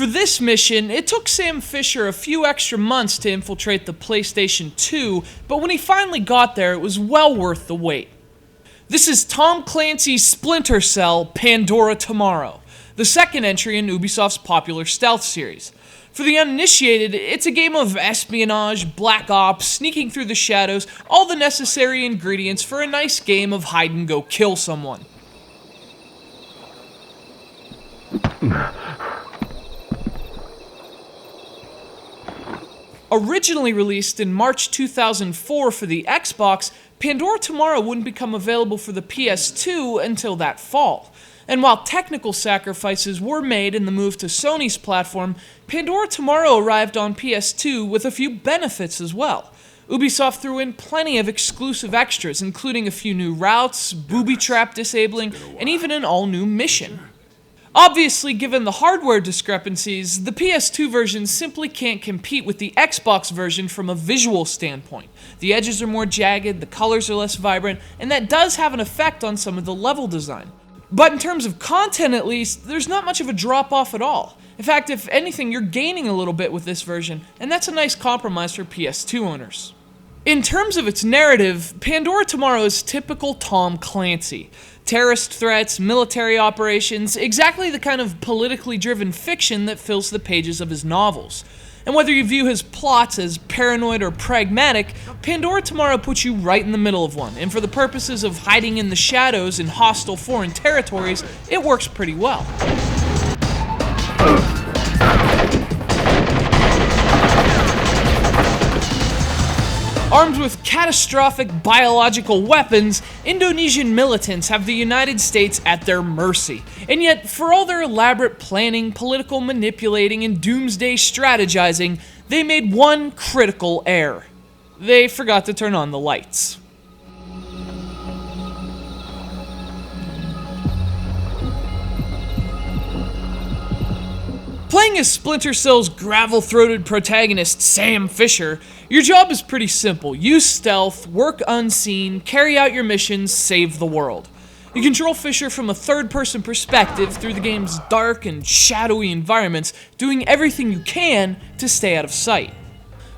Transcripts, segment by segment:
For this mission, it took Sam Fisher a few extra months to infiltrate the PlayStation 2, but when he finally got there, it was well worth the wait. This is Tom Clancy's Splinter Cell, Pandora Tomorrow, the second entry in Ubisoft's popular stealth series. For the uninitiated, it's a game of espionage, black ops, sneaking through the shadows, all the necessary ingredients for a nice game of hide and go kill someone. Originally released in March 2004 for the Xbox, Pandora Tomorrow wouldn't become available for the PS2 until that fall. And while technical sacrifices were made in the move to Sony's platform, Pandora Tomorrow arrived on PS2 with a few benefits as well. Ubisoft threw in plenty of exclusive extras, including a few new routes, booby trap disabling, and even an all-new mission. Obviously, given the hardware discrepancies, the PS2 version simply can't compete with the Xbox version from a visual standpoint. The edges are more jagged, the colors are less vibrant, and that does have an effect on some of the level design. But in terms of content at least, there's not much of a drop-off at all. In fact, if anything, you're gaining a little bit with this version, and that's a nice compromise for PS2 owners. In terms of its narrative, Pandora Tomorrow is typical Tom Clancy. Terrorist threats, military operations, exactly the kind of politically driven fiction that fills the pages of his novels. And whether you view his plots as paranoid or pragmatic, Pandora Tomorrow puts you right in the middle of one, and for the purposes of hiding in the shadows in hostile foreign territories, it works pretty well. Armed with catastrophic biological weapons, Indonesian militants have the United States at their mercy. And yet, for all their elaborate planning, political manipulating, and doomsday strategizing, they made one critical error. They forgot to turn on the lights. Playing as Splinter Cell's gravel-throated protagonist, Sam Fisher, your job is pretty simple. Use stealth, work unseen, carry out your missions, save the world. You control Fisher from a third-person perspective through the game's dark and shadowy environments, doing everything you can to stay out of sight.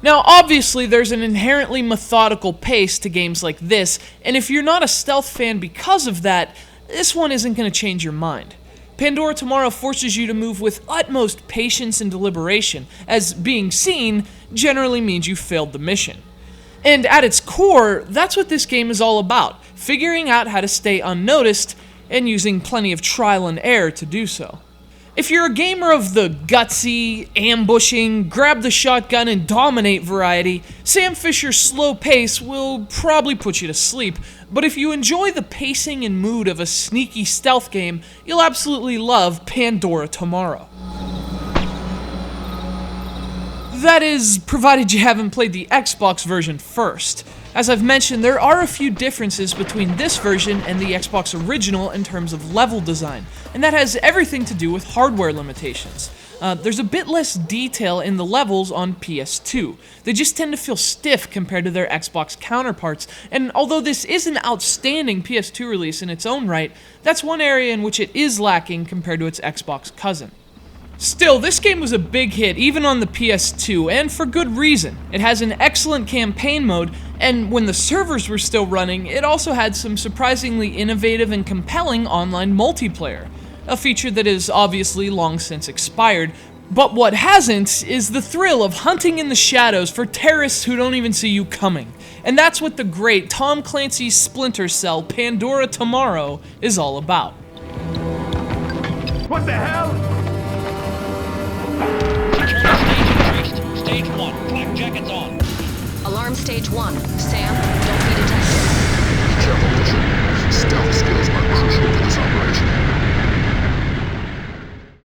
Now, obviously, there's an inherently methodical pace to games like this, and if you're not a stealth fan because of that, this one isn't going to change your mind. Pandora Tomorrow forces you to move with utmost patience and deliberation, as being seen generally means you failed the mission. And at its core, that's what this game is all about, figuring out how to stay unnoticed and using plenty of trial and error to do so. If you're a gamer of the gutsy, ambushing, grab the shotgun and dominate variety, Sam Fisher's slow pace will probably put you to sleep, but if you enjoy the pacing and mood of a sneaky stealth game, you'll absolutely love Pandora Tomorrow. That is, provided you haven't played the Xbox version first. As I've mentioned, there are a few differences between this version and the Xbox original in terms of level design, and that has everything to do with hardware limitations. There's a bit less detail in the levels on PS2. They just tend to feel stiff compared to their Xbox counterparts, and although this is an outstanding PS2 release in its own right, that's one area in which it is lacking compared to its Xbox cousin. Still, this game was a big hit even on the PS2, and for good reason. It has an excellent campaign mode, and when the servers were still running, it also had some surprisingly innovative and compelling online multiplayer, a feature that is obviously long since expired. But what hasn't is the thrill of hunting in the shadows for terrorists who don't even see you coming. And that's what the great Tom Clancy's Splinter Cell, Pandora Tomorrow is all about. What the hell? Stage 1, black jackets on. Alarm stage 1. Sam, don't be detected. Careful, Fisher. Stealth skills are crucial to this operation.